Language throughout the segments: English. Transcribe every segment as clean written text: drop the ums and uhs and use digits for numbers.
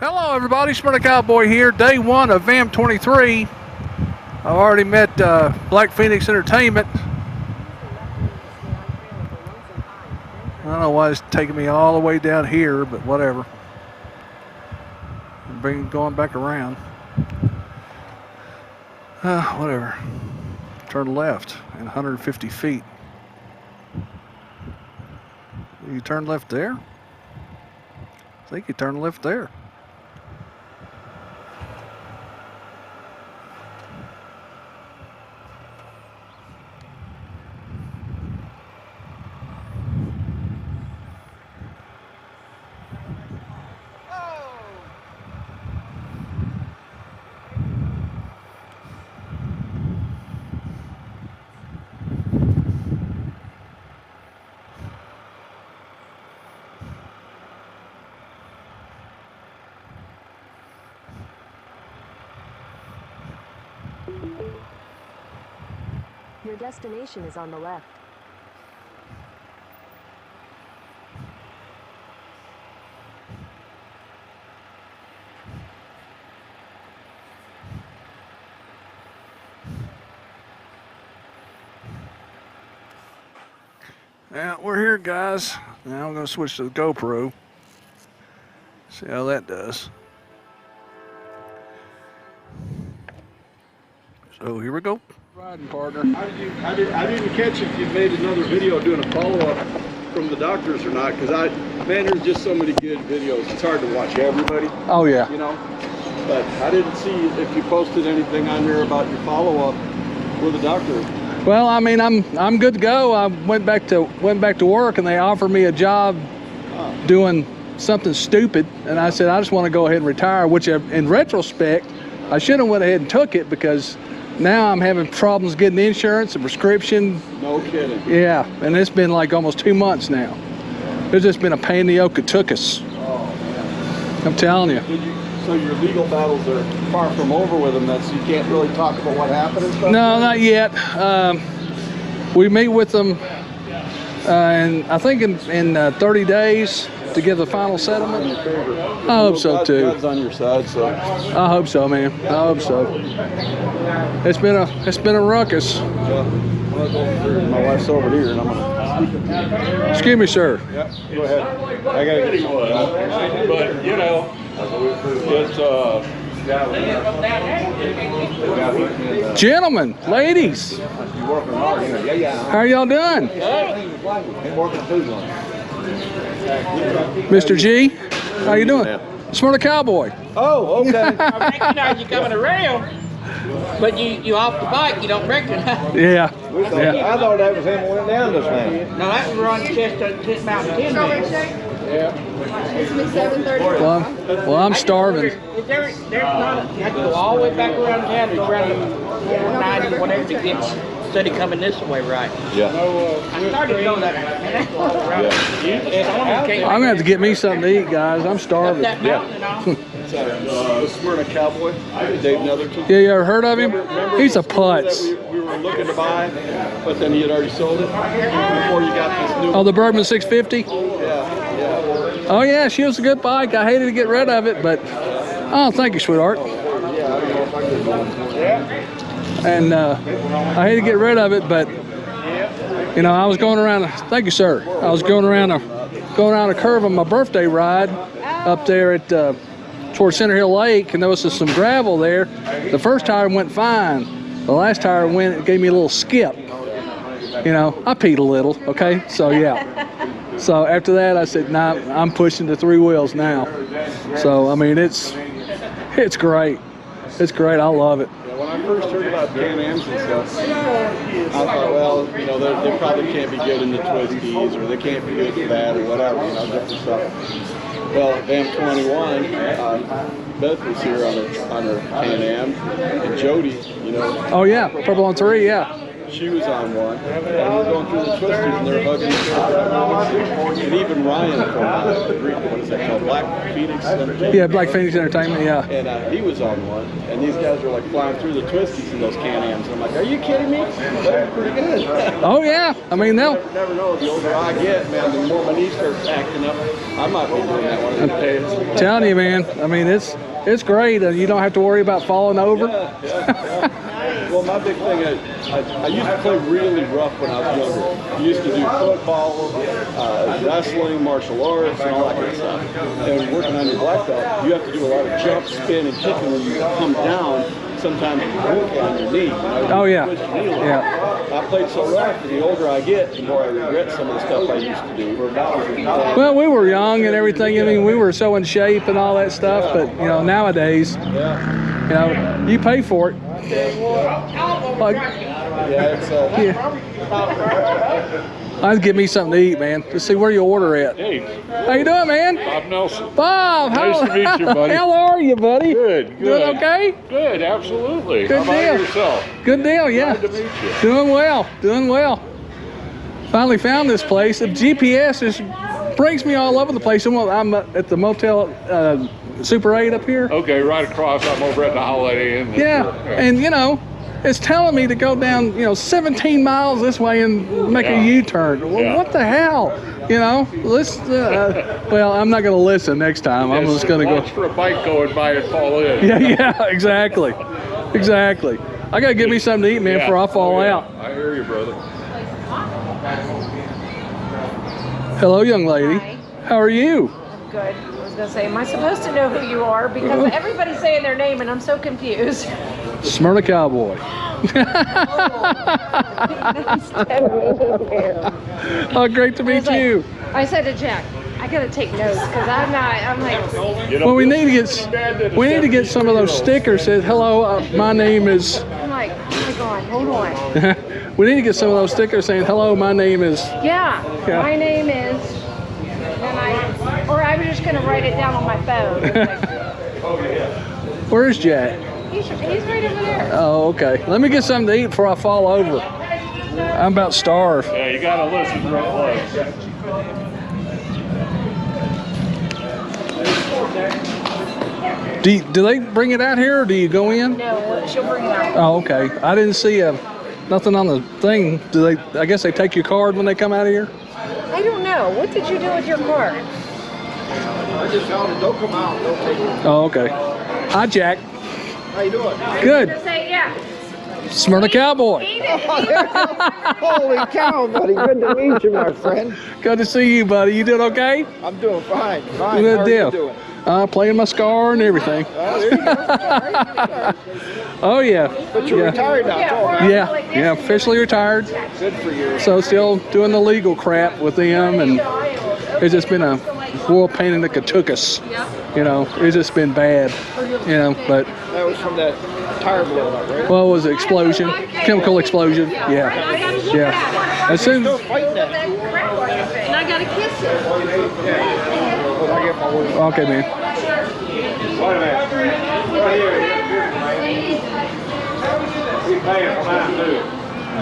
Hello everybody, Smyrna Cowboy here, day one of VAMM23. I've already met Black Phoenix Entertainment. I don't know why it's taking me all the way down here, but whatever. Going back around. Whatever. Turn left in 150 feet. You turn left there? I think you turn left there. Your destination is on the left. Yeah, we're here, guys. Now I'm going to switch to the GoPro. See how that does. So here we go. Riding partner. I didn't catch if you made another video doing a follow-up from the doctors or not, because man, there's just so many good videos. It's hard to watch everybody. Oh yeah. You know, but I didn't see if you posted anything on there about your follow-up with the doctor. Well, I mean, I'm good to go. I went back to work, and they offered me a job doing something stupid, and I said I just want to go ahead and retire. Which, in retrospect, I should have went ahead and took it, because now I'm having problems getting insurance and prescription. No kidding. Yeah, and it's been like almost 2 months now. It's just been a pain in the yoke. It took us. Oh man. I'm telling you. So your legal battles are far from over with them. So you can't really talk about what happened and stuff? No, not yet. We meet with them, and I think in 30 days to give the final settlement. I hope so too. God's on your side, so. I hope so, man. I hope so. It's been a ruckus. Yeah. My wife's over here, and I'm gonna. Excuse me, sir. Yeah, go ahead. I gotta get you. But you know, it's Gentlemen, ladies, how are y'all doing? Mr. G, how you doing? Smyrna Cowboy. Oh, okay. I recognize you coming around, but you off the bike, you don't recognize. Yeah. I thought that was him who went down this man. No, that was Ron Chester Mountain 10 man. Yeah. Well, I'm starving. There's not, you have to go all the way back around town to around the 490, whatever, to get study coming this way, right? Yeah. I started to go that way. Man, that's all around. I'm gonna have to get me something to eat, guys. I'm starving. That mountain and all. The Smyrna Cowboy, Dave Netherton. Yeah, you ever heard of him? Remember He's a the one that putz. we were looking to buy, but then he had already sold it before you got this new. Oh, the Bourbon 650? Yeah. Oh yeah, she was a good bike. I hated to get rid of it, but oh, thank you, sweetheart. And I hate to get rid of it, but you know, I was going around. Thank you, sir. I was going around a curve on my birthday ride up there at towards Center Hill Lake, and there was just some gravel there. The first tire went fine. The last tire it gave me a little skip. You know, I peed a little. Okay, so yeah. So after that, I said, nah, I'm pushing the 3 wheels now. So I mean, it's great. It's great. I love it. Yeah, when I first heard about Can-Ams and stuff, I thought, well, you know, they probably can't be good in the twisties, or they can't be good for that, or whatever, you know, different stuff. Well, VAMM23, Beth was here on her Can-Am, and Jody, you know. Oh yeah, Purple on 3, yeah. she was on one, and we're going through the twisties, and they're hugging each other. And even Ryan from what is that called, Black Phoenix Entertainment. Yeah, Black Phoenix Entertainment, yeah. And he was on one, and these guys were like flying through the twisties in those Can-Ams. And I'm like, are you kidding me? That's pretty good. Oh yeah, I mean they'll. Never know. The older I get, man, the more my knees start acting up. I might be doing that one of these days. Telling you, man. I mean it's great. You don't have to worry about falling over. Yeah. Well, my big thing, I used to play really rough when I was younger. I used to do football, wrestling, martial arts, and all that kind of stuff. And working on your black belt, you have to do a lot of jump, spin, and kicking when you come down. Sometimes you work on your knee. You know, Oh yeah, twist your knee a little. yeah. I played so rough, and the older I get, the more I regret some of the stuff I used to do. Well, we were young and everything. I mean, we were so in shape and all that stuff. But you know, nowadays, you know, you pay for it. Like, Yeah, it's I'd give me something to eat, man. Just see where you order at. Hey, How you doing, man? Bob Nelson. Bob, Nice to meet you, buddy. How are you, buddy? Good, good. Doing okay? Good, absolutely. Good How about deal. yourself? Good deal, yeah. Glad to meet you. Doing well, doing well. Finally found this place. The GPS just brings me all over the place. I'm at the Motel Super 8 up here. Okay, right across. I'm over at the Holiday Inn. Yeah, and you know, it's telling me to go down, 17 miles this way and make a U-turn. Well, Yeah. what the hell? You know, let's. Well, I'm not going to listen next time. I'm just going to Watch go. for a bike going by and fall in. Yeah, exactly, exactly. I got to give me something to eat, man, Yeah. before I fall Oh, yeah. out. I hear you, brother. Hello, young lady. Hi. How are you? Good. I was gonna say, am I supposed to know who you are? Because everybody's saying their name and I'm so confused. Smyrna Cowboy. Oh, great to meet you. I said to Jack, I gotta take notes because I'm like, You know, Well, we need to too bad that get it's some of those 72 stickers that says hello. My name is. I'm like, oh my God, hold on. We need to get some of those stickers saying hello. My name is. Yeah, Yeah. my name is, or I was just gonna write it down on my phone. Where's Jack? He's right over there. Oh, okay. Let me get something to eat before I fall over. I'm about starved. Yeah, you gotta listen real close. Do they bring it out here or do you go in? No, she'll bring it out. Oh, okay. I didn't see nothing on the thing. Do they? I guess they take your card when they come out of here. I don't know. What did you do with your car? I just told him, don't come out, don't take it. Oh, okay. Hi, Jack. How you doing? Good. Just say yeah. Smyrna Cowboy. Eat it. Holy cow, buddy. Good to meet you, my friend. Good to see you, buddy. You doing okay? I'm doing fine. Fine. Good How deal. are you doing? Playing my scar and everything. Oh, there you go. Oh yeah. But you're retired now, too, huh? Yeah, officially retired. Good for you. So still doing the legal crap with them, and it's just been a real pain in the katukas. You know, it's just been bad. You know, but That was from that tire blowing up, right? well, it was an explosion, chemical explosion. Yeah, yeah. As soon Still fighting that. And I gotta kiss it. Well, I get my word. okay, man. Wait a minute. Right here. We paying for mine, too.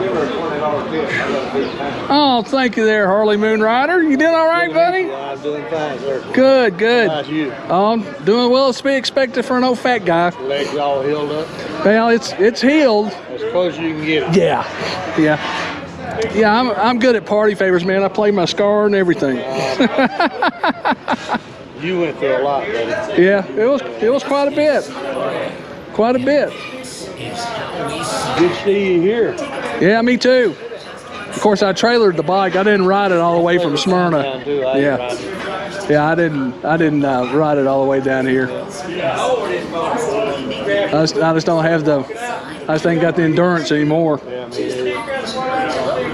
Give her a $20 tip. I got a big time. Oh, thank you there, Harley Moon Rider. You doing all right, buddy? Yeah, I'm doing fine, sir. Good, good. How's you? Oh, doing well as to be expected for an old fat guy. Legs all healed up. Well, it's healed. As close as you can get it. Yeah. I'm good at party favors, man. I play my scar and everything. You went through a lot, buddy. Yeah, it was quite a bit. Quite a bit. Good to see you here. Yeah, me too. Of course, I trailered the bike. I didn't ride it all the way from Smyrna. Yeah, I didn't ride it all the way down here. I just don't have I just ain't got the endurance anymore.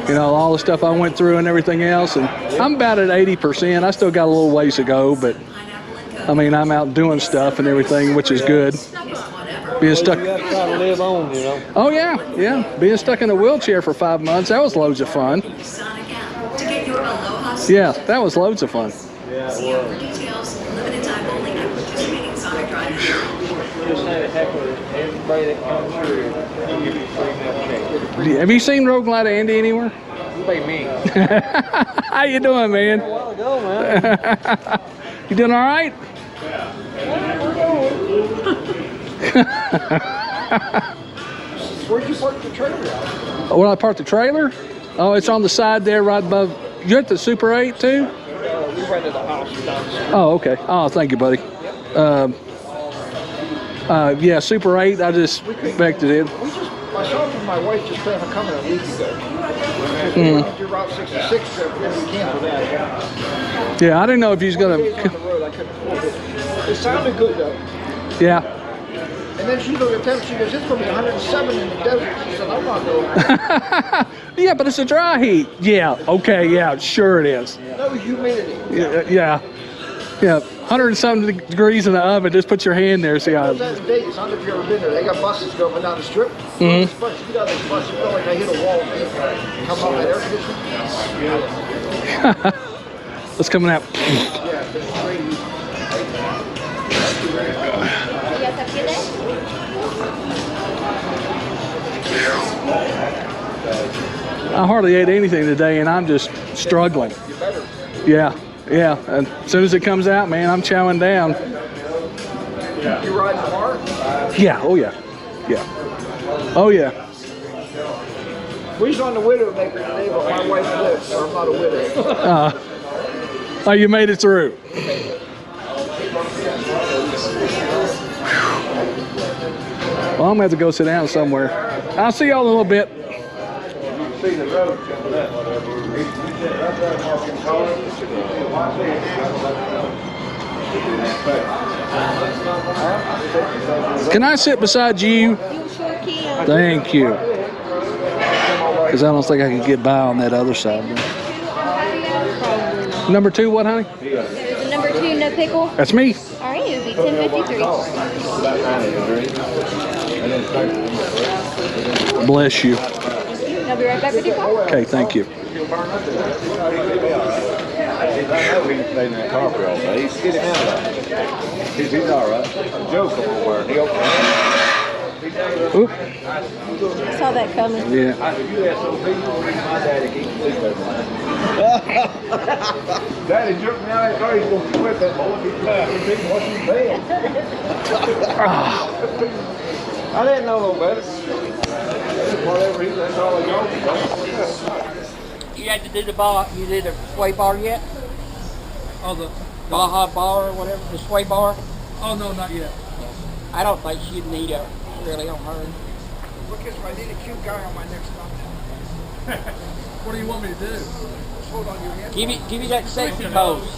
You know, all the stuff I went through and everything else, and I'm about at 80%. I still got a little ways to go, but I mean, I'm out doing stuff and everything, which is good. Being stuck. You got to try to live on, you know. Oh yeah. Being stuck in a wheelchair for 5 months, that was loads of fun. Yeah, that was loads of fun. Yeah, it was. just had a heckler. Everybody that comes through, they'll give you a free milkshake. Have you seen Road Glide Andy anywhere? You pay me. How you doing, man? A while ago, man. You doing all right? Where'd you park the trailer out? Where I parked the trailer? Oh, it's on the side there, right above. You're at the Super 8 too? We rented a house down the street. Oh, okay. Oh, thank you, buddy. Yeah, Super 8. I just expected it. Myself and my wife just planned on coming a week ago. Do Route 66 trip, and we canceled that. Yeah, I didn't know if you was Days on gonna. the road, I couldn't afford it. It sounded good though. Yeah. And then she looked at the temperature, she goes, it's going to be 107 in the desert. She said, I'm not going. Yeah, but it's a dry heat. Yeah. Okay. Yeah. Sure it is. No humidity. Yeah. Yeah. 107 degrees in the oven. Just put your hand there. See how. That's Vegas. I don't know if you've ever been there. They got buses going down the strip. Mhm. But you get out of this bus, you feel like I hit a wall. Come on, that air conditioning. What's coming out? I hardly ate anything today, and I'm just struggling. Yeah, yeah. And as soon as it comes out, man, I'm chowing down. You riding the car? Yeah. Oh yeah. Yeah. Oh yeah. We was on the Widowmaker today, but my wife lives, so I'm not a widow. Oh, you made it through. Well, I'm gonna have to go sit down somewhere. I'll see y'all in a little bit. Can I sit beside you? You sure can. Thank you. Because I don't think I can get by on that other side. Number 2, what, honey? There's a number 2, no pickle. That's me. All right, it would be 1053. Bless you. I'll be right back with your call. Okay, thank you. Stayed in that car for all day. He's getting out of that. He's all right. Joe's over he Oop. I saw that coming. Yeah. Daddy jerked me out of that car. He's going to quit that boy. He's laughing. What's he saying? I didn't know no better. Whatever he that's all I know. You had to do the bar. You did a sway bar yet? Oh, the Baja bar or whatever, the sway bar? Oh, no, not yet. I don't think she'd need a really on her. Look at I need a cute guy on my next stop. What do you want me to do? Hold on your hand. Give me that sexy pose.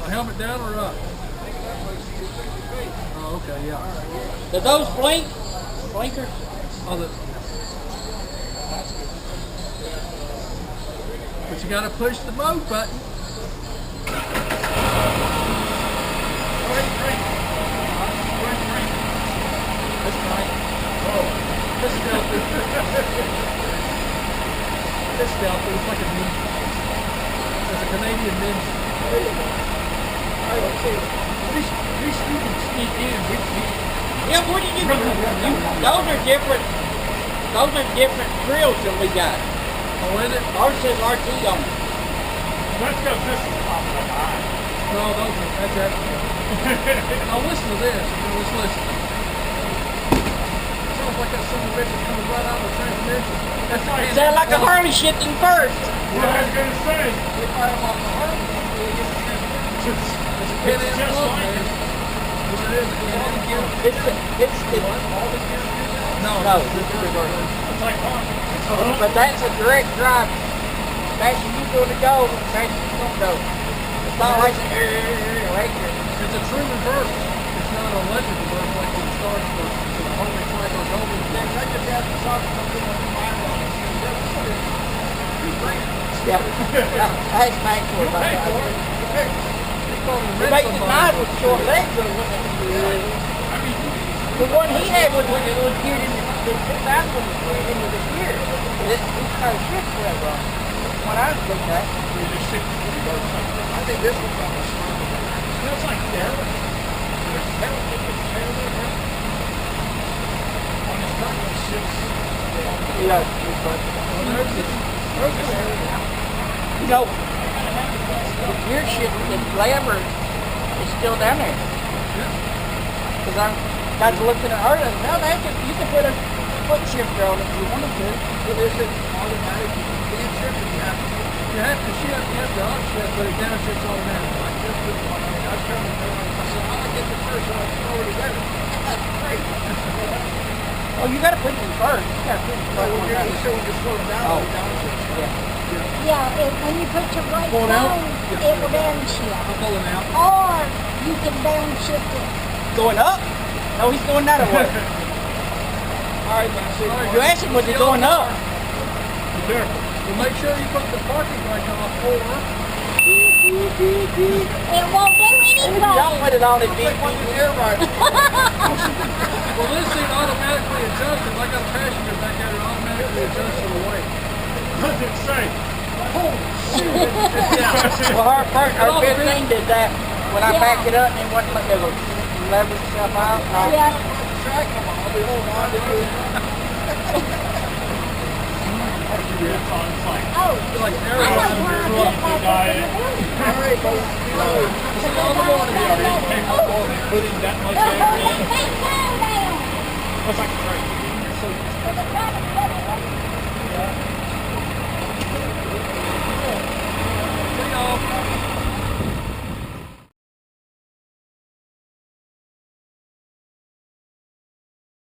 Helmet down or up? Oh, okay, yeah. Do those blink? Blinkers? Oh, but you gotta push the mode button. That's right. Oh, this stealthy. This stealthy. It's like a ninja. It's a Canadian ninja. At least you can sneak in. Yeah, what did you do? Those are different. Those are different drills than we got. Oh, is it? Ours says RT on it. That's because this is popping up high. No, those are, that's it. Now listen to this. Let's listen. Sounds like that son of a bitch is coming right out of the transmission. That's why he's Sound like a Harley shifting first. What I was going to say. They fire him off the Harley. It's a pin in the look, man. What it is, it's all the gear. No, This is reverse. It's like Harley. But that's a direct drive. That's you going to go. That's you going to go. It's not like right here. it's a true reverse. It's not an electric reverse like it starts for the Harley track or Goldie. Yeah. That's back for about that. It makes it nice with short legs. The one he had was geared into the back one was geared into the gear. It's kind of shit for that run. What I was looking at. I think this one's on the That's like there. On the front, it sits. Yeah. You know, your shit, the glamour is still down there. Because I got to looking at her and now you can put a foot shifter on it if you wanted to. But is it automatic? You can't shift it. You have to shift. You have to upshift, but it downshifts automatic. Like this is one. I mean, I was trying to do it. I said, I like it the first one. I throw it together. That's great. Oh, you got to put it in first. You got to put it in first. When you're just slow it down, it downshifts. Yeah, when you put your brake Pull it out? on, it will downshift. I'm pulling out. Or you can downshift it. Going up? No, he's going that way. All right, man. See, You asked him, was he going up? Be careful. Well, make sure you put the parking brake off or It won't do anything. Y'all put it on it, take one DP. of the air riders. Well, this thing automatically adjusts. If I got a passenger back there, it automatically adjusts to the weight. What does it say? Well, our 15 did that when I backed it up and it wasn't like they were leverage stuff out. Yeah. Track them. I'll be holding on to you. It's like, Oh, Like air I riders. know where I Look, get my the guy- All right, folks. This is all the morning. putting that much air in. That's like a train. For the